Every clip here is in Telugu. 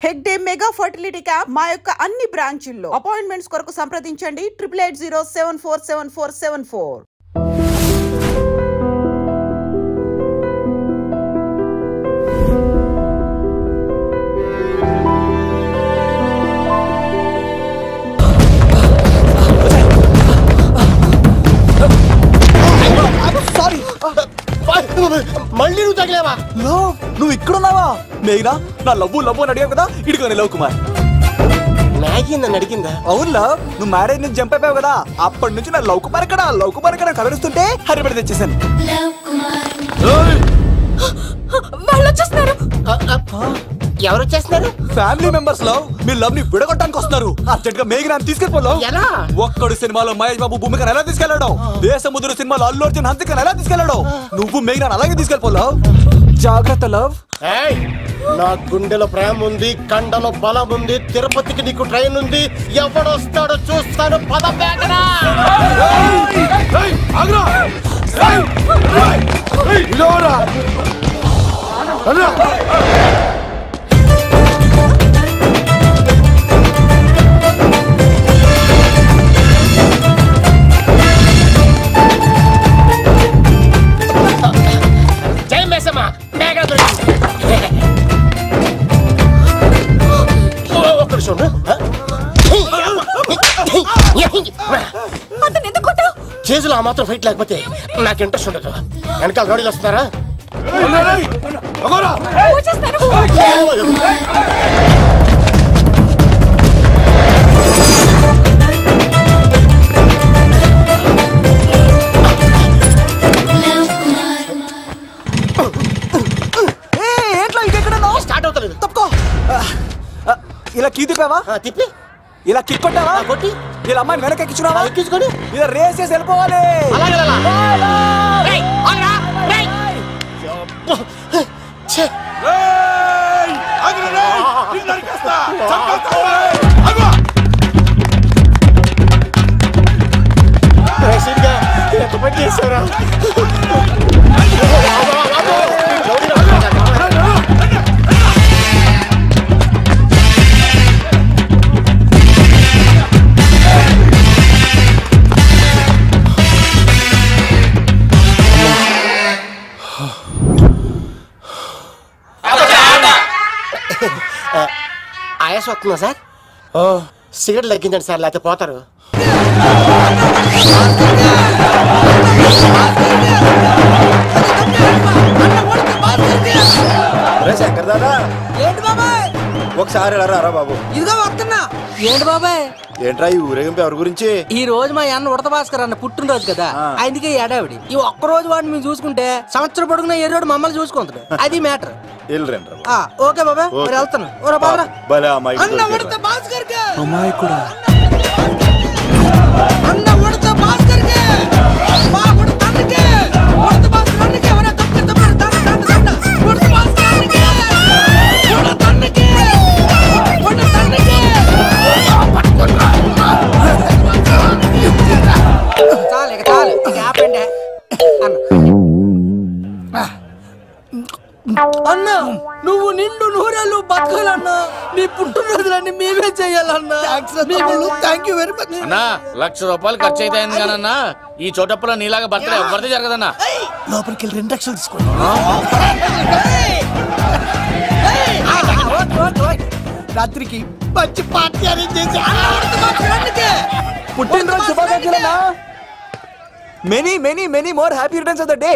హెగ్డే మెగా ఫర్టిలిటీ క్యాంప్ మా యొక్క అన్ని బ్రాంచీల్లో అపాయింట్మెంట్స్ కొరకు సంప్రదించండి 8880747474. మళ్ళీ నువ్వు తగిలేవా? నువ్వు ఇక్కడున్నావా? మేఘనా నా లవ్వు అని అడిగావు కదా, ఇడిగా లవ్ కుమార్. మ్యాగీ నన్ను అడిగిందా? అవును లవ్, నువ్వు మ్యారేజ్ నుంచి జంప్ అయిపోయావు కదా, అప్పటి నుంచి నా లవ్ కుమార్ ఇక్కడ కవరిస్తుంటే హరిబడి తెచ్చేసాను. ఎవరు వచ్చేస్తున్నారు? ఫ్యామిలీ మెంబర్స్ లవ్, మీ లవ్ ని విడగొట్టడానికి వస్తున్నారు. అర్జెంట్ గా మేఘనా తీసుకెళ్ళిపోలేవు. ఎలా? ఒక్కడు సినిమాలో మహేష్ బాబు భూమికను ఎలా తీసుకెళ్లాడు, దేశముద్ర సినిమాలో అల్లు అర్జున్ హంసికను ఎలా తీసుకెళ్లాడు, నువ్వు మేఘనా అలాగే తీసుకెళ్ళిపోలేవు. జాగ్రత్త లవ్. నా గుండెలో ప్రేమ ఉంది, కండలో బలం ఉంది, తిరుపతికి నీకు ట్రైన్ ఉంది, ఎవడొస్తాడో చూస్తాను. పద మేఘనా. జై మేసమ్మ, మేఘనా దొరికింది. ఒక్క నిమిషం. చేతులు ఆ మాత్రం ఫైట్ లేకపోతే నాకు ఇంట్రెస్ట్ ఉండదు. వెనకాల గాడీలు వస్తున్నారా? స్టార్ట్ అవుతలేదు. తప్పుకో. ఇలా కీ తిప్పావా? తిప్పి ఇలా కిక్ కొట్టావా? కొట్టి ఇలా అమ్మాయిని వెనక ఎక్కించున్నావా? ఎక్కించుకొని ఇలా రేస్ చేసి వెళ్ళిపోవాలి. చేశారా? ఆయాసం వస్తుందా సార్? సిగరెట్ లెక్కించండి సార్, లేకపోతే పోతారు. శంకర్ దాదా, ఏంటి బాబాయ్? ఒకసారి రా బాబు. ఇదిగో వస్తున్నా. ఏంటి బాబాయ్? ఏంట్రా ఈ ఊరేగింపు ఎవరి గురించి? ఈ రోజు మా అన్న ఉడత భాస్కర్ అన్న పుట్టినరోజు కదా, అందుకే ఏడావిడి. ఈ ఒక్క రోజు వాడిని మేము చూసుకుంటే సంవత్సరం పొడుగున ఏరోడు మమ్మల్ని చూసుకుంటాడు. అది మ్యాటర్. ఓకే బాబాయ్, మరి వెళ్తాను. అన్న ఉడత భాస్కర్ అమ్మాయి కూడా అన్న ఉడత భాస్కర్ మా ఉడత అన్నకే ఉడత భాస్కర్ అన్నకే ఎవరైనా తప్పితే ఉడత భాస్కర్ అన్నకే ఉడత అన్నకే ఉడత అన్నకే. చాలు ఆపండి అన్న. నువ్వు నిండు నూరేళ్ళు బతకాలన్నా, నీ పుట్టినరోజులన్నీ మేమే చెయ్యాలన్నా. థ్యాంక్ యూ వెరీ మచ్ అన్నా. 1,00,000 రూపాయలు ఖర్చు అవుతాయన్నా. ఈ చోటప్పులో నీలాగా బర్త్డే ఎవరిది జరగదన్నా. లోపలికి వెళ్ళి 2 లక్షలు తీసుకోండి. రాత్రికి మంచి పార్టీ అరేంజ్ చేసి పుట్టినరోజు శుభాకాంక్షలన్నా. Many many many more happy returns of the day.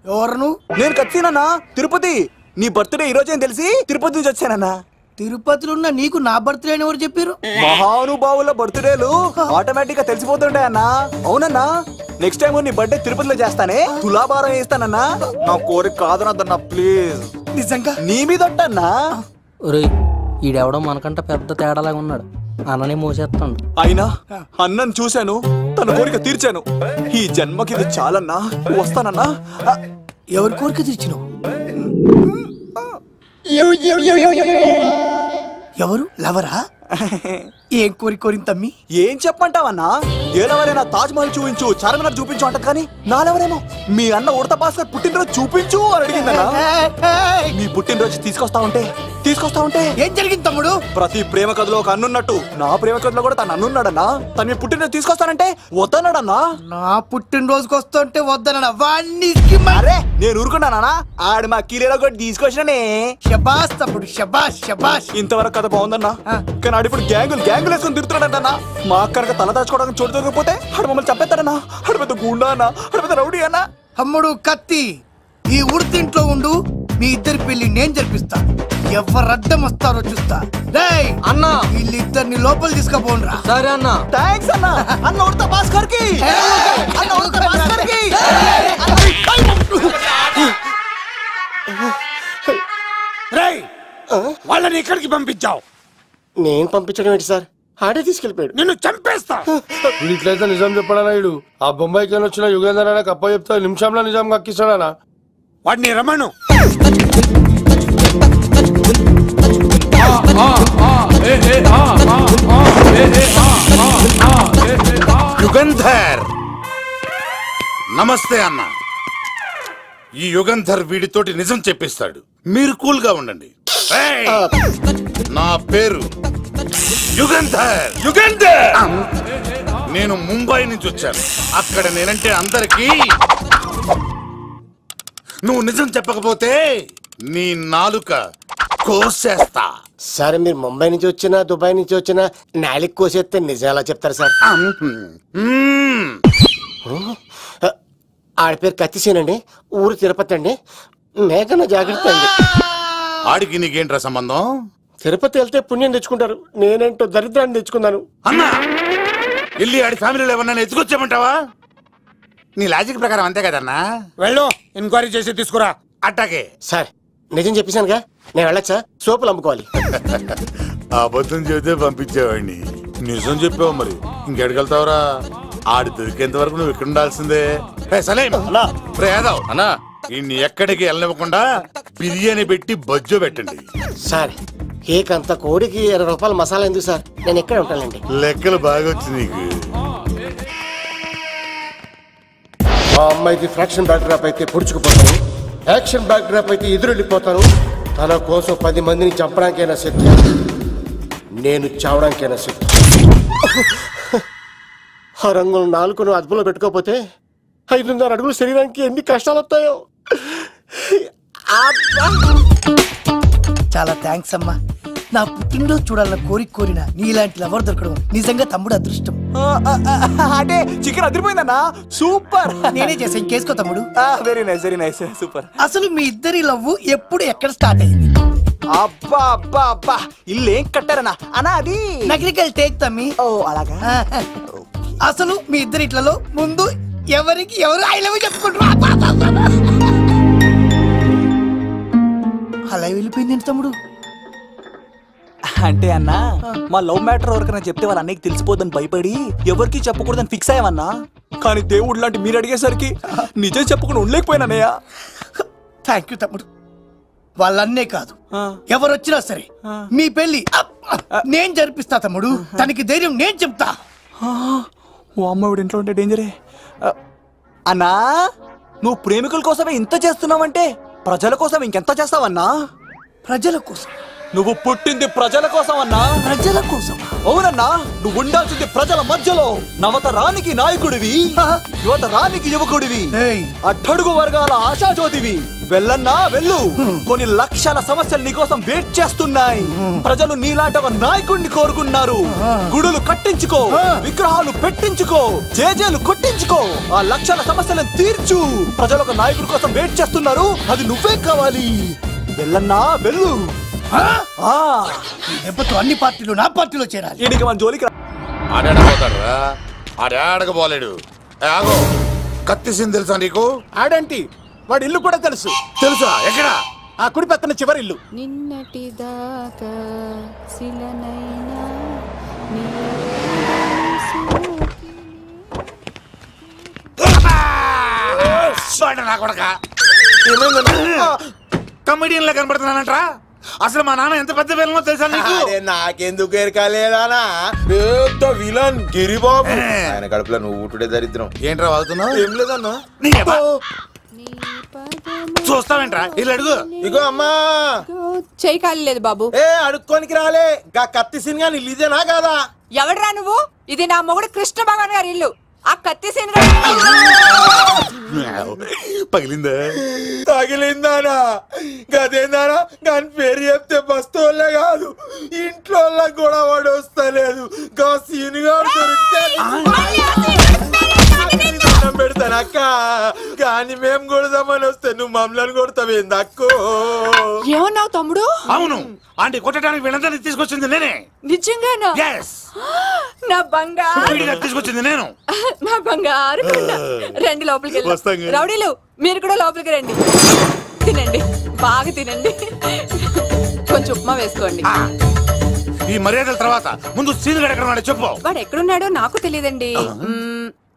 ఎవరు? నేను కత్తినన్నా, తిరుపతి. నీ బర్త్డే ఈ రోజే తెలిసి తిరుపతి నుంచి వచ్చానన్నా. తిరుపతిలో ఉన్న నీకు నా బర్త్డే అని ఎవరు చెప్పారు? మహానుభావుల బర్త్డేలు ఆటోమేటిక్ గా తెలిసిపోతుంటాయన్నా. అవునన్నా, నెక్స్ట్ టైం నీ బర్త్డే తిరుపతిలో చేస్తానే, తులాభారం వేస్తానన్నా. నా కోరిక కాదనద్దన్నా ప్లీజ్. నిజంగా నీ మీద ఉంటాన్నా. ఈడెవడో మనకంట పెద్ద తేడాలాగా ఉన్నాడు. అన్ననే మోసేస్తాడు. అయినా అన్నను చూశాను, తన కోరిక తీర్చాను. ఈ జన్మకి ఇది చాలన్నా, వస్తానన్నా. ఎవరి కోరిక తీర్చినావు? ఎవరు? లవరా? ఏం కోరింది తమ్మి? ఏం చెప్పంటావన్నా? ఏలవరైనా తాజ్ మహల్ చూపించు, చార్మినార్ చూపించు అంట, కానీ నాలెవరేమో మీ అన్న ఉడత భాస్కర్ పుట్టినరోజు చూపించు అని అడిగిందన్నా. మీ పుట్టినరోజు తీసుకొస్తా ఉంటే ఏం జరిగింది తమ్ముడు? ప్రతి ప్రేమ కథలో ఒక అన్నున్నట్టు నా ప్రేమ కథలో కూడా తను అన్నున్నాడన్నా. తను మీ పుట్టినరోజు తీసుకొస్తానంటే వద్దన్నాడన్నా. నా పుట్టినరోజుకి వస్తుంటే వద్దన వాణ్ణి. అరే నేను ఊరుకున్నానా? ఆడు మా కీలేలో కూడా తీసుకొచ్చిననే. శబాష్ తమ్ముడు, శబాష్ శబాష్. ఇంతవరకు కథ బాగుందన్నా, కానీ ఆడు ఇప్పుడు గ్యాంగులు వేసుకుని తిరుగుతున్నాడన్నా. మా అక్కడికి తల దాచుకోవడానికి చోటు దొరికిపోతే ఆడు మమ్మల్ని చంపేస్తాడన్నా. ఆడు పెద్ద గుండా అన్నా, ఆడు పెద్ద రౌడీ అన్నా. తమ్ముడు కత్తి, ఈ ఉడితింట్లో ఉండు, మీ ఇద్దరి పెళ్లి నేను జరిపిస్తా. ఎవరు అడ్డం వస్తారో చూస్తా. రేయ్ అన్నా, వీళ్ళిద్దరిని లోపల తీసుకుపోండ్రా. సరే అన్న. థాంక్స్ అన్నా. అన్న ఉడత భాస్కర్ కి, అన్న ఉడత భాస్కర్ కి. రేయ్ వాళ్ళని ఎక్కడికి పంపించావు? నేను పంపించడం ఏంటి సార్? ఆడే తీసుకెళ్ళిపోయాడు. నిన్ను చంపేస్తా. ఇట్లయితే నిజం చెప్పడానా? ఇడు ఆ బొంబాయికి వచ్చిన యుగేందర్ అనే కప్ప చెప్తా నిమిషంలో నిజం కక్కిస్తాడా? వాడిని రమణు. యుగంధర్ నమస్తే అన్న. ఈ యుగంధర్ వీడితోటి నిజం చెప్పిస్తాడు, మీరు కూల్ గా ఉండండి. నా పేరు యుగంధర్. నేను ముంబై నుంచి వచ్చాను. అక్కడ నేనంటే అందరికీ. నువ్వు నిజం చెప్పకపోతే నీ నాలుక కోసేస్తా. సరే మీరు ముంబై నుంచి వచ్చినా దుబాయ్ నుంచి వచ్చినా నాలిక్ కోసేస్తే నిజం ఎలా చెప్తారు సార్? ఆడి పేరు కత్తిసేనండి, ఊరు తిరుపతి అండి. మేఘన జాగ్రత్త అండి. ఆడికి నీకేంట్రా సంబంధం? తిరుపతి వెళ్తే పుణ్యం తెచ్చుకుంటారు, నేనేంటో దరిద్రాన్ని తెచ్చుకున్నాను. అన్నా వెళ్ళి ఆడి ఫ్యామిలీలో ఎవరన్నా ఎత్తుకొచ్చామంటావా? నీ లాజిక్ ప్రకారం అంతే కదన్నా. వెళ్ళు, ఎంక్వైరీ చేసి తీసుకురా. అట్టాకే సార్ నిజం చెప్పేశానుగా, నేను వెళ్ళచ్చా? సోపులు అమ్ముకోవాలి. అబద్ధం చెబితే పంపించేవాడిని, నిజం చెప్పావు మరి ఇంకెడగలుగుతావురా? ఆడి దొరికేంత వరకు నువ్వు ఇక్కడ ఉండాల్సిందే. అన్నా ఇన్ని ఎక్కడికి వెళ్ళనివ్వకుండా బిర్యానీ పెట్టి బజ్జో పెట్టండి. సార్ కేక్ అంత కోడికి 20 రూపాయల మసాలా ఎందుకు సార్? నేను ఎక్కడ ఉంటానండి. లెక్కలు బాగా వచ్చి నీకు. మా అమ్మాయిది ఫ్రాక్షన్ బ్యాక్ డ్రాప్ అయితే పొడుచుకుపోతాను, యాక్షన్ బ్యాక్ డ్రాప్ అయితే ఎదురెళ్ళిపోతాను. తన కోసం 10 మందిని చంపడానికైనా శక్తి, నేను చావడానికైనా శక్తి. ఆ రంగులు 4 అదుపులో పెట్టుకోకపోతే 5.5 అడుగుల శరీరానికి ఎన్ని కష్టాలు వస్తాయో. చాలా థ్యాంక్స్ అమ్మా. నా పుట్టినరోజు చూడాలన్న కోరిన నీలాంటి లవర్ దొరకడం నిజంగా తమ్ముడు అదృష్టం. అంటే చికెన్ అదిరిపోయిందన్నా, సూపర్. నేనే చేసా, ఇంకేసుకో తమ్ముడు. Very nice, very nice, super. అసలు మీ ఇద్దరి లవ్ ఎప్పుడు ఎక్కడ స్టార్ట్ అయింది? అబ్బా అబ్బా అబ్బా, ఇల్లు ఏం కట్టారన్నా అన్నా? అది నగరికల్ టేక్ తమ్మి. ఓ అలాగా. అసలు మీ ఇద్దరిట్లలో ముందు ఎవరికి ఎవరు ఐ లవ్ చెప్పుకుంటారు? అలా వెళ్ళిపోయింది తమ్ముడు. అంటే అన్నా మా లవ్ మ్యాటర్ ఎవరికైనా చెప్తే వాళ్ళ అన్నయ్యకి తెలిసిపోద్దని భయపడి ఎవరికి చెప్పకూడదని ఫిక్స్ అయ్యామన్నా. కానీ దేవుడు లాంటి మీరు అడిగేసరికి నిజం చెప్పకుండా ఉండలేకపోయినానయ్యా. థ్యాంక్ యూ తమ్ముడు. వాళ్ళన్నే కాదు, ఎవరొచ్చినా సరే మీ పెళ్లి నేను జరిపిస్తా తమ్ముడు. తనకి ధైర్యం నేను చెప్తా. ఓ అమ్మవిడి ఇంట్లో ఉంటే డేంజరే. అన్నా నువ్వు ప్రేమికుల కోసమే ఇంత చేస్తున్నావంటే ప్రజల కోసం ఇంకెంత చేస్తావన్నా? ప్రజల కోసం. నువ్వు పుట్టింది ప్రజల కోసం అన్నా. ప్రజల కోసం? అవునన్నా, నువ్వు ఉండాల్సింది ప్రజల మధ్యలో. నవతరానికి నాయకుడివి, యువతరానికి యువకుడివి, అట్టడుగు వర్గాల ఆశాజ్యోతివి. వెళ్ళన్నా వెళ్ళు, కొన్ని లక్షల సమస్యలు నీకోసం వెయిట్ చేస్తున్నాయి. ప్రజలు నీలాంటి ఒక నాయకుడిని కోరుకున్నారు. గుడులు కట్టించుకో, విగ్రహాలు పెట్టించుకో, జేజేలు కొట్టించుకో, ఆ లక్షల సమస్యలను తీర్చు. ప్రజలు ఒక నాయకుడి కోసం వెయిట్ చేస్తున్నారు, అది నువ్వే కావాలి. వెళ్ళన్నా వెళ్ళు. దెబ్బతో అన్ని పార్టీలు నా పార్టీలో చేరాలి. ఈడికి మన జోలికి ఆడాడపోతాడు రా, ఆడాడకపోలేడు. ఆగో, కత్తిసింది తెలుసా నీకు? ఆడంటి వాడి ఇల్లు కూడా తెలుసు. తెలుసా? ఎక్కడ? ఆ కుడి పక్కన చివరి ఇల్లు. నిన్నటి దాకా శిలనైనా కమెడియన్ లా కనబడుతున్నానంట్రా. అసలు మా నాన్న ఎంత పెద్ద విలనో తెలుసా నీకు? నాకెందుకు ఎరకాలేదానా పెద్ద విలన్ గిరిబాబు. ఆయన కడుపులో నువ్వు ఊటుడే దరిద్రం. ఏంట్రా వాగుతున్నావు? ఏం లేదన్నా. చూస్తావేంట్రా ఇల్లు అడుగు. ఇగో అమ్మా చేయి ఖాళీ లేదు బాబు. ఏ అడుక్కోనికి రాలే గా కత్తి సినిమా ఇదేనా కాదా? ఎవడరా నువ్వు? ఇది నా మొగుడు కృష్ణ భగవాన్ గారి ఇల్లు. ఆ కత్తి సీన్ పగిలిందా? తగిలిందానా? గదేందానా? దాని పేరు చెప్తే బస్తోళ్ళే కాదు ఇంట్లో కూడా వాడు వస్తలేదు. గా సీనుగా పెడతాను అక్క. కానీ మేము కొడదామని వస్తే నువ్వు మమ్మల్ని కొడతావేంది అక్కో? ఏమన్నావు తమ్ముడు? అవును, ఆంటీ కొట్టడానికి వీళ్ళందరినీ తీసుకొచ్చింది నేనే. నిజంగానా? నా బంగారు తీసుకొచ్చింది నేను. నా బంగారు రండి లోపలికి వెళ్ళి. రౌడీలు మీరు కూడా లోపలికి రండి. తినండి, బాగా తినండి. కొంచెం ఉప్మా వేసుకోండి. ఈ మర్యాదల తర్వాత ముందు సీన్ గడ ఎక్కడ ఉన్నాడో చెప్పు. వాడు ఎక్కడున్నాడో నాకు తెలియదండి.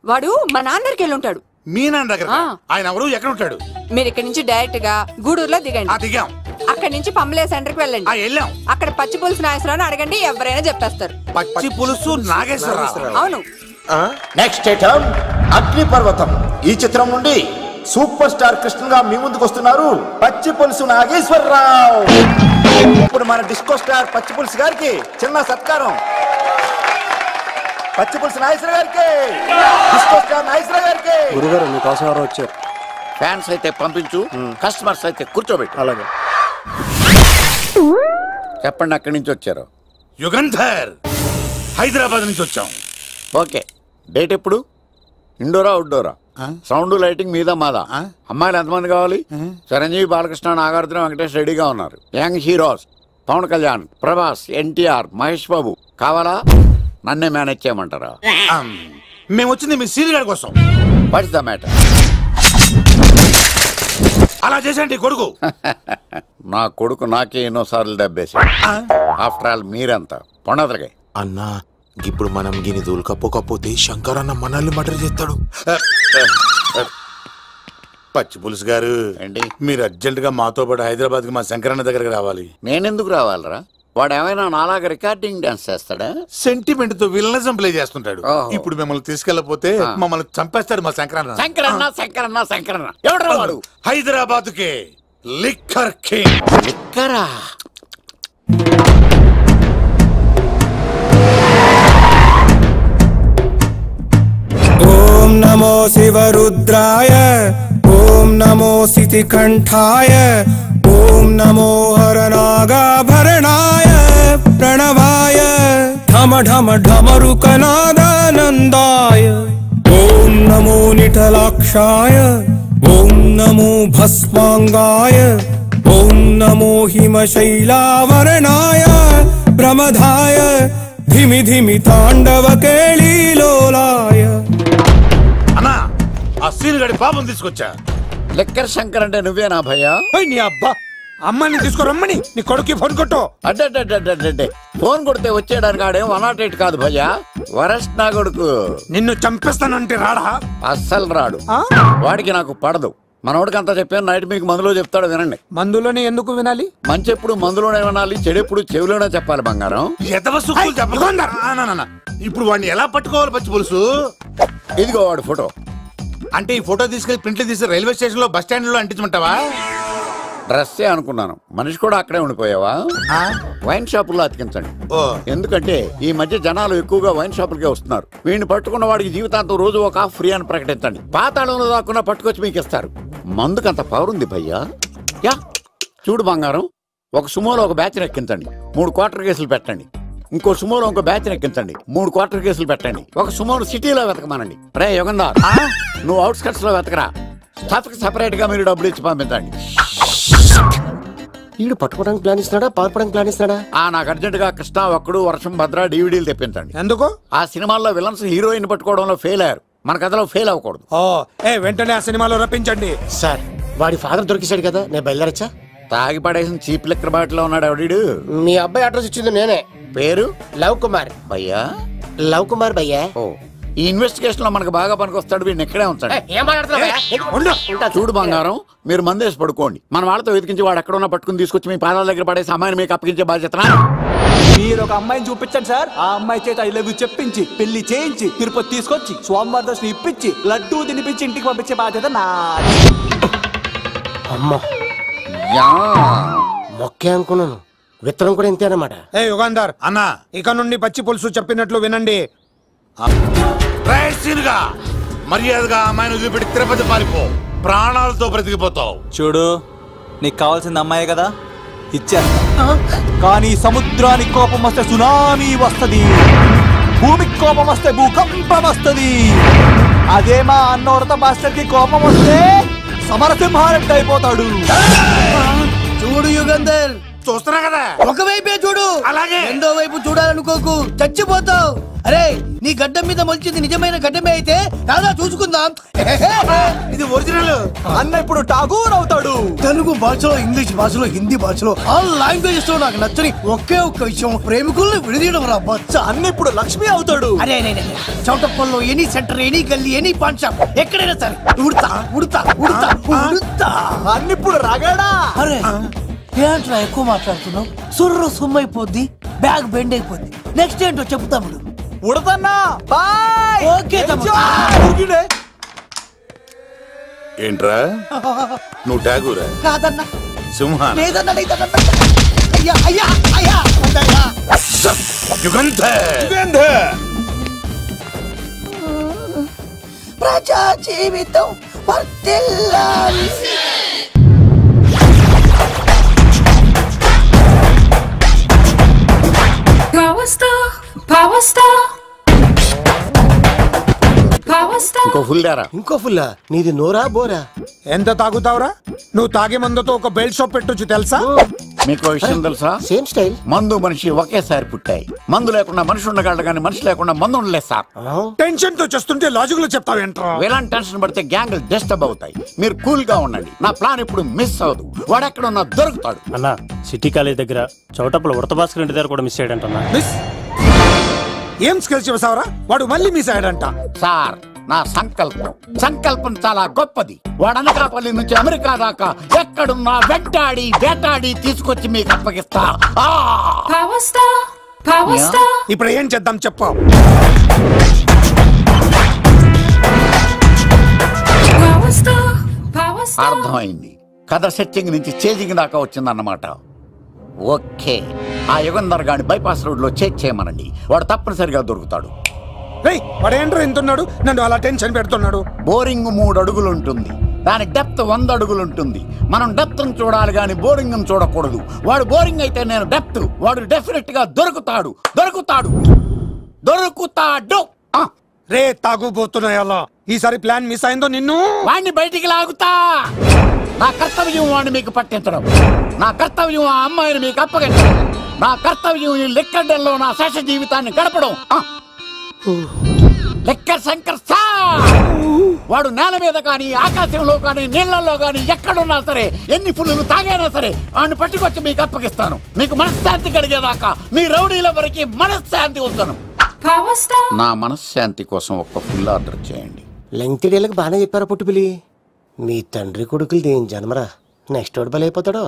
వాడు మా నాన్న దగ్గరికి వెళ్ళి ఉంటాడు. మీ నాన్న దగ్గర? ఆయన ఎవరు, ఎక్కడ ఉంటాడు? మీరు ఇక్కడ నుంచి డైరెక్ట్ గా గూడూరులో దిగండి. దిగాం. అక్కడ నుంచి పంబలే సెంటర్ కి వెళ్ళండి. వెళ్ళాం. అక్కడ పచ్చి పులుసు నాగేశ్వరరావు అడగండి, ఎవరైనా చెప్పేస్తారు. పచ్చి పులుసు నాగేశ్వరరావు? అవును. నెక్స్ట్ ఐటమ్ అగ్ని పర్వతం. ఈ చిత్రం నుండి సూపర్ స్టార్ కృష్ణగా మీ ముందుకు వస్తున్నారు పచ్చి పులుసు నాగేశ్వరరావు. ఇప్పుడు మన డిస్కో స్టార్ పచ్చి పులుసు గారికి చిన్న సత్కారం. పచ్చి పులుసు నాగేశ్వర గారికి, డిస్కో స్టార్ నాగేశ్వర గారికి. గురుగారు మీకోసం ఎవరో వచ్చారు. ఫ్యాన్స్ అయితే పంపించు, కస్టమర్స్ అయితే కూర్చోబెట్టు. అలాగే. చెప్పండి, అక్కడి నుంచి వచ్చారు? యుగంధర్, హైదరాబాద్ నుంచి వచ్చాం. ఓకే, డేట్ ఎప్పుడు? ఇండోరా అవుట్డోరా? సౌండ్ లైటింగ్ మీద మాదా? అమ్మాయిలు ఎంతమంది కావాలి? చిరంజీవి, బాలకృష్ణ, నాగార్జున, వెంకటేష్ రెడీగా ఉన్నారు. యంగ్ హీరోస్ పవన్ కళ్యాణ్, ప్రభాస్, ఎన్టీఆర్, మహేష్ బాబు కావాలా? నన్నే మేనేజ్ చేయమంటారా? మేము వచ్చింది మీ సీన్ గారి కోసం. What's the matter? అలా చేసేంటి కొడుకు? నా కొడుకు నాకే ఎన్నోసార్లు దెబ్బేసి. ఆఫ్టర్ ఆల్ మీరంతా పొండదలకే. అన్నా ఇప్పుడు మనం గిని దూల్కపోతే శంకర్ అన్న మనల్ని మర్డర్ చేస్తాడు. పచ్చి పులుసు గారు, మీరు అర్జెంట్ గా మాతో పాటు హైదరాబాద్ కి మా శంకరన్న దగ్గరకు రావాలి. నేనెందుకు రావాలరా? వాడు ఏమైనా నాలాగా రికార్డింగ్ డాన్స్ చేస్తాడా? సెంటిమెంట్ తో విలనిజం ప్లే చేస్తుంటాడు. ఇప్పుడు మిమ్మల్ని తీసుకెళ్లపోతే మమ్మల్ని చంపేస్తాడు మా శంకరన్న. శంకరన్న శంకరన్న శంకరన్న ఎవడరా వాడు? హైదరాబాద్ కే లిక్కర్ కింగ్. లిక్కరా? ఓం నమో శివరుద్రాయ, ఓం నమో శితికంఠాయ, ఓం నమో హరనాగాభరణాయ ప్రణవాయ ఢమ ఢమ ఢమరుకనాదానందాయ. ఓం నమో నిఠలాక్షాయ, ఓం నమో భస్మాంగాయ, ఓం నమో హిమశైలావరణాయ ప్రమదాయ ధిమి ధిమి తాండవ కేళీలోలాయ. అన్నా, ఆ సీన్ గడి పాపం తీసుకొచ్చా. లిక్కర్ శంకర్ అంటే నువ్వేనా భయ్యా? నీ అబ్బా, అమ్మాయిని తీసుకురమ్మని నీ కొడుకు ఫోన్ కొట్టు. అడ్డే ఫోన్ కొడితే వచ్చేయడానికి ఆడేం 108 కాదు భయ్యా, వరస్ట్ నా కొడుకు. నిన్ను చంపేస్తానంటే రాడా? అస్సలు రాడు. వాడికి నాకు పడదు. మనోడికి అంతా చెప్పాను, నైట్ మీకు మందులో చెప్తాడు వినండి. మందులోనే ఎందుకు వినాలి? మంచి ఎప్పుడు మందులోనే వినాలి, చెడు ఎప్పుడు చెవిలోనే చెప్పాలి బంగారం. ఇప్పుడు వాడిని ఎలా పట్టుకోవాలి పచ్చి పులుసు? ఇదిగో వాడు ఫోటో. అంటే ఈ ఫోటో తీసుకెళ్లి ప్రింట్లు తీసి రైల్వే స్టేషన్ లో బస్ స్టాండ్ లో అంటించమంటావా? డ్రెస్సే అనుకున్నాను, మనిషి కూడా అక్కడే ఉండిపోయావా? వైన్ షాపుల్లో అతికించండి. ఎందుకంటే ఈ మధ్య జనాలు ఎక్కువగా వైన్ షాపులకే వస్తున్నారు. వీడిని పట్టుకున్న వాడికి జీవితాంతం రోజు ఒక ఆఫ్ ఫ్రీ అని ప్రకటించండి. పాతాళంలో దాక్కున్నా పట్టుకొచ్చి మీకు ఇస్తారు. మందుకంత పవర్ ఉంది భయ్యా. యా చూడు బంగారం, ఒక సుమోలో ఒక బ్యాచ్ ఎక్కించండి, 3 క్వార్టర్ కేసులు పెట్టండి. ఇంకో సుమోలో ఇంకో బ్యాచ్ ఎక్కించండి, 3 క్వార్టర్ కేసులు పెట్టండి. ఒక సుమోను సిటీలో వెతకమానండి. రే యుగంధర్, నువ్వు అవుట్స్కట్స్ లో వెతకరా. స్టాఫ్ కి సెపరేట్ గా మీరు డబ్బులు ఇచ్చి పంపించండి. వీడు పట్టుకోవడానికి ప్లాన్ ఇస్తున్నాడా, పాల్పడానికి ప్లాన్ ఇస్తున్నాడా? నాకు అర్జెంట్ గా కృష్ణ, ఒక్కడు, వర్షం, భద్ర డివిడీలు తెప్పించండి. ఎందుకు? ఆ సినిమాల్లో విలన్స్ హీరోయిన్ పట్టుకోవడంలో ఫెయిల్ అయ్యారు, మన కథలో ఫెయిల్ అవ్వకూడదు. వెంటనే ఆ సినిమాలో రప్పించండి. సార్, వాడి ఫాదర్ దొరికేశాడు కదా, నేను బయలుదేరచ్చా? తాగి పడేసిన చీప్ లిక్కర్ బాటిలో ఉన్నాడు ఎవడీడు? మీ అబ్బాయి అడ్రస్ ఇచ్చింది నేనే. పేరు? లవ్ కుమార్. భయ్యా? లవ్ కుమార్ భయ్యా. ఓ, ఈ ఇన్వెస్టిగేషన్ లో మనకు బాగా పనికొస్తాడు. వీడిని ఎక్కడే ఉంచండి. చూడు బంగారం, మీరు మందేసి పడుకోండి. మన వాళ్ళతో వెతికించి వాడు ఎక్కడ ఉన్నా పట్టుకుని తీసుకొచ్చి మీ పాదాల దగ్గర పడేసి అమ్మాయిని మీకు అప్పగించే బాధ్యత. మీరు ఒక అమ్మాయిని చూపించండి సార్. ఆ అమ్మాయి చేత ఐ లవ్ యూ చెప్పించి పెళ్లి చేయించి తిరుపతి తీసుకొచ్చి స్వామివారి దర్శనం ఇప్పించి లడ్డూ తినిపించి ఇంటికి పంపించే బాధ్యత నాది. అమ్మా మొక్కే అనుకున్నాను, విత్తనం కూడా ఇంతేనమాట. ఏ యుగాంధర్ అన్నా, ఇక నుండి పచ్చి పులుసు చెప్పినట్లు వినండి. మర్యాదగా అమ్మాయిని వదిలిపెట్టి తిరుపతి పారిపో, ప్రాణాలతో బ్రతికిపోతావు. చూడు, నీకు కావాల్సింది అమ్మాయే కదా, ఇచ్చేస్తా. కానీ సముద్రానికి కోపం వస్తే సునామీ వస్తది, భూమికి కోపం వస్తే భూకంపం వస్తది. అదే మా అన్నోడత మాస్టర్ కి కోపం వస్తే సమరసింహారెడ్డి అయిపోతాడు. చూడు యుగంధర్, చూస్తున్నా కదా, ఒకవైపే చూడు, అలాగే రెండో వైపు చూడాలనుకోకు, చచ్చిపోతావు. అరే, నీ గడ్డం మీద మొలిచింది నిజమైన గడ్డమే అయితే రాదా చూసుకుందాం. ఇది ఒరిజినల్. అన్న ఇప్పుడు ఠాగూర్ అవుతాడు. తెలుగు భాషలో, ఇంగ్లీష్ భాషలో, హిందీ భాషలో ఆల్ లాంగ్వేజెస్ లో నాకు నచ్చని ఒకే ఒక్క విషయం, ప్రేమికుల్ని విడదీయడం రా బచ్చ. అన్న ఇప్పుడు లక్ష్మి అవుతాడు. అరే చౌటప్పల్లో ఎనీ సెంటర్, ఎనీ గల్లీ, ఎనీ పాన్ షాప్, ఎక్కడైనా సరే ఉడతా ఉడతా ఉడతా ఉడతా. అన్న ఇప్పుడు రగడా. అరే ఏంట్రా ఎక్కువ మాట్లాడుతున్నావు? సుర్రు సుమ్మైపోద్ది, బ్యాగ్ బెండ్ అయిపోద్ది. నెక్స్ట్ ఏంటో చెప్తాము. ఉడతన్నా బాయ్. ఓకే ఏంట్రా నువ్వు ఠాగూరా? కాదన్నా, సింహా? లేదన్నా లేదన్నా. అయ్యా అయ్యా అయ్యా ప్రజా జీవితం వర్ధిల్లాలి. ఇంకో ఫుల్లా? నీది నోరా బోరా? ఎంత తాగుతావురా? నువ్వు తాగే మందుతో ఒక బెల్ట్ షాప్ పెట్టొచ్చు తెలుసా? మీకు విషయం తెలుసా? Same style. మందు మనిషి ఒకేసారి పుట్టాయి. మందు లేకుండా మనిషి ఉండగలడు కానీ మనిషి లేకుండా మందు ఉండలేదు సార్. టెన్షన్ తో చేస్తుంటే లాజిక్ లో చెప్తావేంట్రా? ఎలాంటి టెన్షన్ పడితే గ్యాంగులు డిస్టర్బ్ అవుతాయి. మీరు కూల్ గా ఉండండి. నా ప్లాన్ ఇప్పుడు మిస్ అవ్వదు. వాడు ఎక్కడ ఉన్నా దొరుకుతాడు. అన్నా, సిటీ కాలేజ్ దగ్గర చౌటప్పుల ఉడత భాస్కర్ ఇంటి దగ్గర కూడా మిస్ అయ్యాడంటన్నా. ఏం స్కిల్స్ చేసావరా? వాడు మళ్ళీ మిస్ అయ్యాడంట. సార్, నా సంకల్పం చాలా గొప్పది. వాడు అనకాపల్లి నుంచి అమెరికా దాకా ఎక్కడున్నా వెంటాడి వేటాడి తీసుకొచ్చి మీకు అప్పగిస్తా. ఇప్పుడు ఏం చేద్దాం చెప్పు. అర్థమైంది. కథ సెట్టింగ్ నుంచి చేజింగ్ దాకా వచ్చిందన్నమాట. ఓకే, ఆ యుగంధర్ గాని బైపాస్ రోడ్ లో చెక్ చేయమనండి. వాడు తప్పనిసరిగా దొరుకుతాడు. వాడేంట్రా ఎంతున్నాడు? నన్ను అలా టెన్షన్ పెడుతున్నాడు. బోరింగ్ 3 అడుగులు ఉంటుంది, దాని డెప్త్ 100 అడుగులు ఉంటుంది. మనం డెప్త్ చూడాలి గాని బోరింగ్ చూడకూడదు. వాడు బోరింగ్ అయితే నేను డెప్త్. వాడు డెఫినెట్ గా దొరుకుతాడు. రే తాగుబోతున్నాయా? ఈసారి ప్లాన్ మిస్ అయిందో నిన్ను వాడిని బయటికి లాగుతా. నా కర్తవ్యం వాడిని మీకు పట్టించడం. నా కర్తవ్యం ఆ అమ్మాయిని మీకు అప్పగించడం. నా కర్తవ్యం ఈ లెక్కడల్లో నా శేష జీవితాన్ని గడపడం. లెక్కర్ శంకర్ సార్, వాడు నేల మీద కానీ ఆకాశంలో కానీ నీళ్లలో కానీ ఎక్కడున్నా సరే, ఎన్ని ఫుల్లు తాగైనా సరే వాడిని పట్టుకొచ్చి మీకు అప్పగిస్తాను. మీకు మనశ్శాంతి కలిగేదాకా మీ రౌడీల వరకు మనశ్శాంతి ఉంచను. నా మనశ్శాంతి కోసం ఒక్క ఫుల్ ఆర్డర్ చేయండి. లెంగ్తీడేళ్ళకి బాగానే చెప్పారా పుట్టుపిలి? మీ తండ్రి కొడుకులు దేని జన్మరా? నెక్స్ట్ వాడు బలైపోతాడు.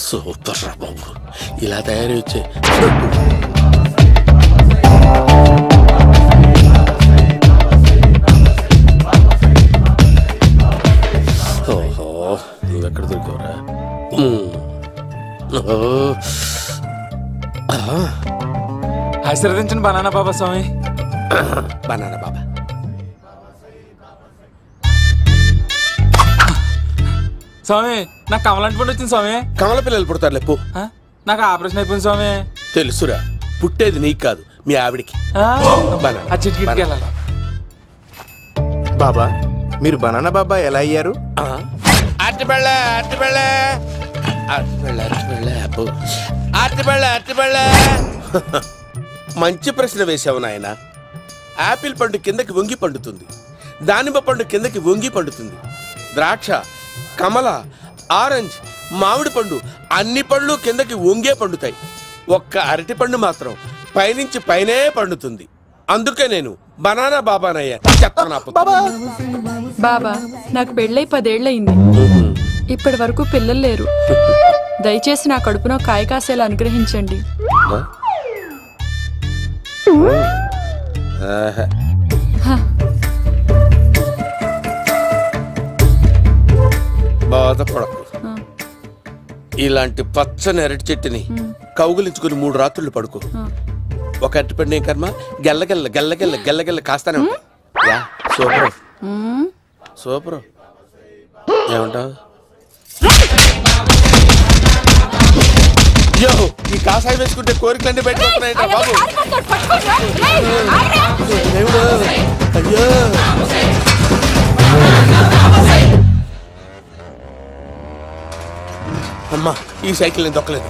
సూపర్ రా బాబు, ఇలా తయారు వచ్చే. ఓహో, నువ్వెక్కడ దొరికావురా? ఆశీర్వదించండి బనానా బాబా స్వామి. బనానా బాబా. స్వామి, నాకు కమలంటి పండు వచ్చింది స్వామి. కమల పిల్లలు పుడతారు లేపు. నాకు ఆపరేషన్ అయిపోయింది స్వామి. తెలుసురా, పుట్టేది నీకు కాదు మీ ఆవిడికి. ఆ చిటికి వెళ్ళాలి. బాబా మీరు బనానా బాబా ఎలా అయ్యారు? మంచి ప్రశ్న వేశావు నాయన. ఆపిల్ పండు కిందకి వంగి పండుతుంది, దానిమ్మ పండు కిందకి వంగి పండుతుంది, ద్రాక్ష, కమల, ఆరెంజ్, మామిడి పండు అన్ని పండ్లు కిందకి వంగే పండుతాయి. ఒక్క అరటి పండు మాత్రం పైనుంచి పైనే పండుతుంది. అందుకే నేను బనానా బాబానయ్యా. బాబా నాకు పెళ్ళై 10 ఏళ్ళయింది. ఇప్పటి వరకు పిల్లలు లేరు. దయచేసి నా కడుపున కాయ కాసేలా అనుగ్రహించండి. బాధపడకు. ఇలాంటి పచ్చని అరటి చెట్టుని కౌగులించుకుని 3 రాత్రులు పడుకో. ఒక అరటి పండు ఏం కర్మ గెల్లగెల్ల గెల్లగెల్ల గెల్లగెల్ల కాస్తానే ఉంటాయి. Super super. ఏమంటావు? యో ఈ కాసాయి వేసుకుంటే కోరికలన్నీ బయటకొస్తున్నాయంట బాబు. దేవుడు అయ్యో. అమ్మా ఈ సైకిల్ నేను దొక్కలేదు.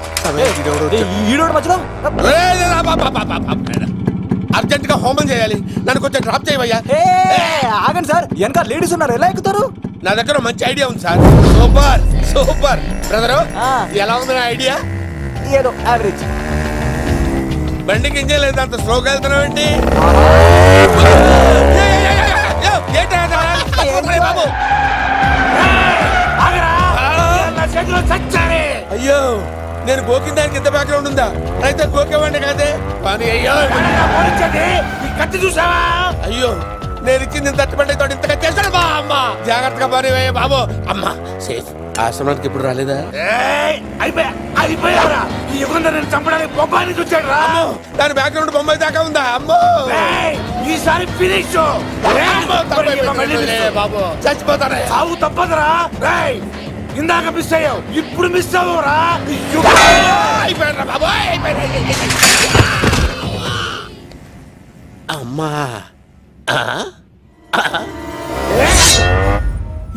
అర్జెంట్ గా హోమం చేయాలి. నన్ను కొంచెం డ్రాప్ చేయవయ్యా. ఆగండి సార్, వెనక లేడీస్ ఉన్నారు, ఎలా ఎక్కుతారు? నా దగ్గర మంచి ఐడియా ఉంది సార్. Super super. బ్రదరు ఎలా ఉంది నా ఐడియా? ఏదో యావరేజ్. బండికి ఇంజన్ లేదు, అంత స్లోగా వెళ్తున్నావు ఏంటి? బాబు అయ్యో నేను గోకిన దానికి ఇంత బ్యాక్గ్రౌండ్ ఉందా? అయితే గోకేవాడిని కాదే. కానీ అయ్యో కత్తి చూసావా? అయ్యో నేను ఇచ్చింది తట్టుబడి తోటి ఇంతగా చేశాడు బా. అమ్మ జాగ్రత్తగా పని బాబు. అమ్మ సేఫ్. ఆశ్రమానికి ఇప్పుడు రాలేదా? అయిపోయారా? ఈ యుగంలో నేను చంపడానికి బొమ్మాయిని చూచాడు రా. దాని బ్యాక్గ్రౌండ్ బొమ్మాయి దాకా ఉందా? అమ్మో ఈసారి ఫినిష్ బాబు. చచ్చిపోతానే. సాగు తప్పదురా. ఇందాక మిస్ అయ్యావు, ఇప్పుడు మిస్ అవ్వరా. అమ్మా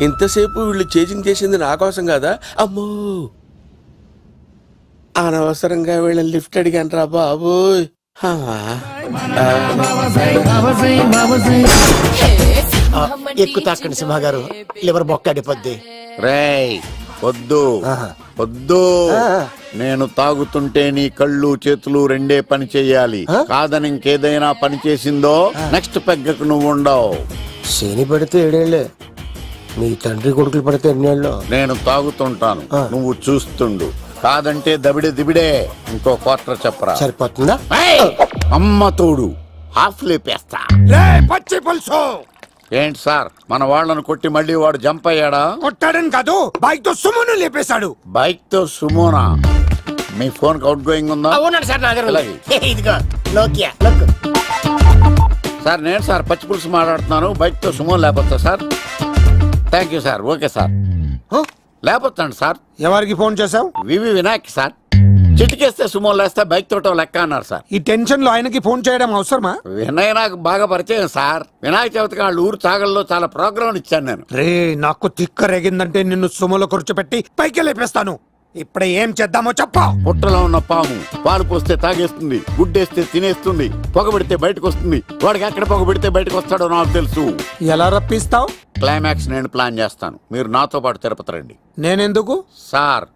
ఇంతసేపు వీళ్ళు చేజింగ్ చేసింది నా కోసం కాదా? అమ్మో అనవసరంగా వీళ్ళని లిఫ్ట్ అడిగాను రా బాబు. ఎక్కు తాకండి సింహ గారు, లివర్ బొక్క అడిపోద్ది. రేయ్ వద్దు వద్దు. నేను తాగుతుంటే నీ కళ్ళు చేతులు రెండే పని చెయ్యాలి. కాదని ఇంకేదైనా పని చేసిందో నెక్స్ట్ పెగ్గకు నువ్వు ఉండవు. శని పడితే 7 ఏళ్లే, మీ తండ్రి కొడుకులు పడితే 8 ఏళ్ళు. నేను తాగుతుంటాను, నువ్వు చూస్తుండు. కాదంటే దబిడే దిబిడే. ఇంకో క్వార్టర్ చెప్పరా? సరిపోతుందా? అమ్మ తోడు హాఫ్ లేపేస్తా. పచ్చి పులుసు. ఏంటి సార్ మన వాళ్ళను కొట్టి మళ్ళీ వాడు జంప్ అయ్యాడా? కొట్టాడని కాదు, బైక్ తో సుమోను లేపేశాడు. బైక్ తో సుమోనా? మీ ఫోన్ అవుట్ గోయింగ్ ఉందా? సార్ నేను సార్ పచ్చి పులుసు మాట్లాడుతున్నాను. బైక్ తో సుమో లేపొచ్చా sir? Thank you sir. Okay sir లేపొచ్చండి సార్. ఎవరికి ఫోన్ చేసావు? V V Vinayak sir. చిటికేస్తే సుమో లేస్తే బైక్ తోటో లెక్క అన్నారు సార్. ఈ టెన్షన్ లో ఆయనకి ఫోన్ చేయడం అవసరమా? వినయ్ నాకు బాగా పరిచయం సార్. వినాయక చవితికి వాళ్ళ ఊరు చాగల్లో చాలా ప్రోగ్రాం ఇచ్చాను నేను. రే నాకు తిక్క రేగిందంటే నిన్ను సుమోలో కూర్చోబెట్టి పైకి లేపేస్తాను. ఇప్పుడు ఏం చేద్దామో చెప్పా. పుట్టలో ఉన్న పాము పాలు పోస్తే తాగేస్తుంది, గుడ్డేస్తే తినేస్తుంది, పొగబెడితే బయటకు వస్తుంది. వాడికి ఎక్కడ పొగబెడితే బయటకు వస్తాడో నాకు తెలుసు. ఎలా రప్పిస్తావు? క్లైమాక్స్ నేను ప్లాన్ చేస్తాను. మీరు నాతో పాటు తిరుపతి రండి. నేనెందుకు? సార్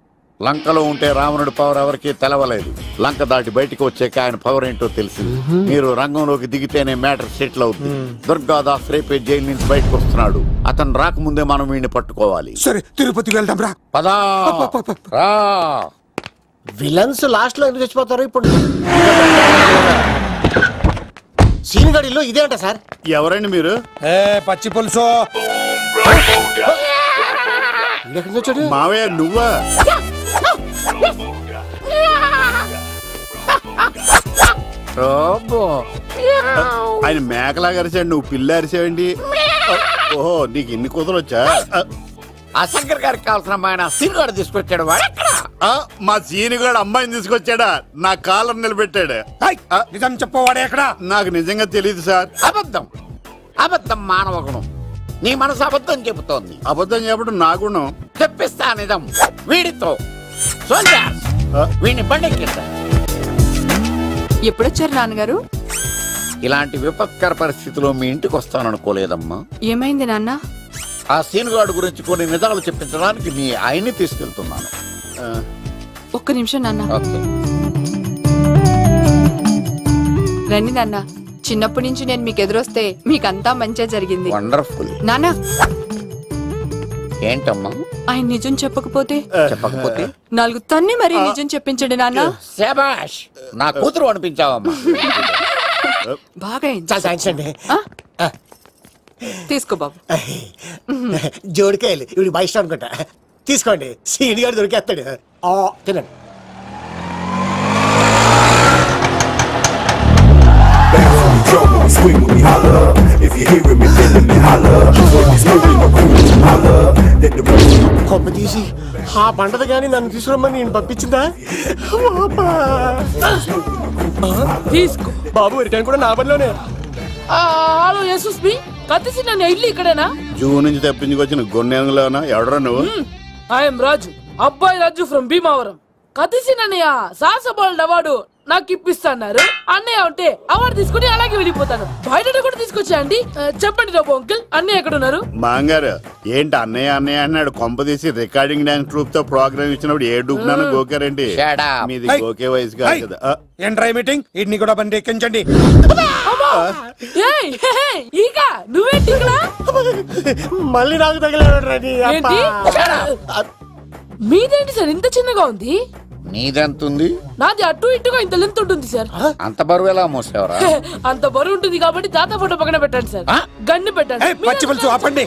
లంకలో ఉంటే రావణుడి పవర్ ఎవరికి తెలవలేదు. లంక దాటి బయటకు వచ్చాక ఆయన పవర్ ఏంటో తెలిసింది. మీరు రంగంలోకి దిగితేనే మ్యాటర్ సెటిల్ అవుతుంది. దుర్గాదాస్ రేపే జైలు నుంచి బయటకు వస్తున్నాడు. అతను రాకముందే మనం వీడిని పట్టుకోవాలి. సరే తిరుపతికి వెళ్దాం రా. పదా రా. విలన్స్ లాస్ట్ లో ఎందుకు చచ్చిపోతారు? ఇప్పుడు సీన్ గడిలో ఇదే అంట సార్. ఎవరండి మీరు? పచ్చి పులుసు. మావయ్య నువ్వా? ఆయన మేకలాగా అరిచాడు, నువ్వు పిల్ల అరిచావండి. ఓహో నీకు ఇన్ని కూతురు వచ్చా? ఆ శంకర్ గారికి కావాల్సిన అమ్మాయి సీనుగాడు తీసుకొచ్చాడు. మా సీనుగాడు అమ్మాయిని తీసుకొచ్చాడా? నా కాలం నిలబెట్టాడు. నిజం చెప్పవాడే ఎక్కడ? నాకు నిజంగా తెలియదు సార్. అబద్ధం అబద్ధం మానవ గుణం. నీ మనసు అబద్ధం చెబుతోంది. అబద్ధం చెప్పడం నా గుణం. తెప్పిస్తా నిజం వీడితో. సోల్జర్స్, వీడిని బండెక్కిస్తా. ఎప్పుడొచ్చారు నాన్నగారు? ఇలాంటి విపత్కర పరిస్థితిలో మీ ఇంటికి వస్తాననుకోలేదమ్మా. ఏమైంది నాన్న? ఆ సీనుగాడు గురించి కొన్ని నిజాలు చెప్పించడానికి మీ ఆయన్ని తీసుకెళ్తున్నాను. ఒక్క నిమిషం నాన్న. రండి నాన్న. చిన్నప్పటి నుంచి నేను మీకు ఎదురొస్తే మీకంతా మంచిగా జరిగింది. వండర్ఫుల్. నాన్న, ఏంటమ్మా? ఆయన నిజం చెప్పకపోతే చెప్పకపోతే 4 తన్ని మరి నిజం చెప్పించండి నాన్న. శభాష్, నా కూతురు అనిపించావమ్మా. బాగా తీసుకో బాబు. జోడికాయలు ఇవి బయట అనుకుంటా. తీసుకోండి, సీని గారు దొరికేస్తాడు. తినండి. కొమ్మ తీసి ఆ పంటది కానీ నన్ను తీసుకురమ్మని నేను పంపించిందా? తీసుకో బాబు, రిటర్న్ కూడా నా పనిలోనే. హలో యశస్వి, కత్తిసి నన్ను ఇల్లు ఇక్కడేనా? జూ నుంచి తప్పించుకొచ్చిన గొన్నెంగులోనా? ఎవడరా నువ్వు? ఐఎమ్ రాజు, అబ్బాయి రాజు ఫ్రమ్ భీమావరం. కత్తిసి నన్నయ్య సాహసబాల్ అవార్డు నాకు ఇప్పిస్తున్నారు. అన్నయ్య ఉంటే అవార్డు తీసుకుని అలాగే వెళ్ళిపోతాను. బయట కూడా తీసుకొచ్చా అండి. చెప్పండి రాబు అంకుల్, అన్నయ్య ఎక్కడ ఉన్నారు? మాంగారు ఏంటి అన్నయ్య అన్నయ్య అన్నాడు? కొంప తీసి రికార్డింగ్ డాన్స్ ట్రూప్ తో ప్రోగ్రామ్ ఇచ్చినప్పుడు ఏ డూబ్నాను గోకారండి? మీది గోకే వయసు కాదు కదా. ఏంట్రై మీటింగ్? ఇడ్ని కూడా బండి ఎక్కించండి. నువ్వేంటి మళ్ళీ నాకు తగిలాడు. మీదేంటి సార్ ఇంత చిన్నగా ఉంది? నీదెంతుంది? నాది అటు ఇటుగా ఇంత లెంత్ ఉంటుంది సార్. అంత బరువు ఎలా మోసేవరా? అంత బరువు ఉంటుంది కాబట్టి తాత ఫోటో పక్కన పెట్టండి సార్. గన్ను పెట్టండి. పచ్చి పులుసు ఆపండి.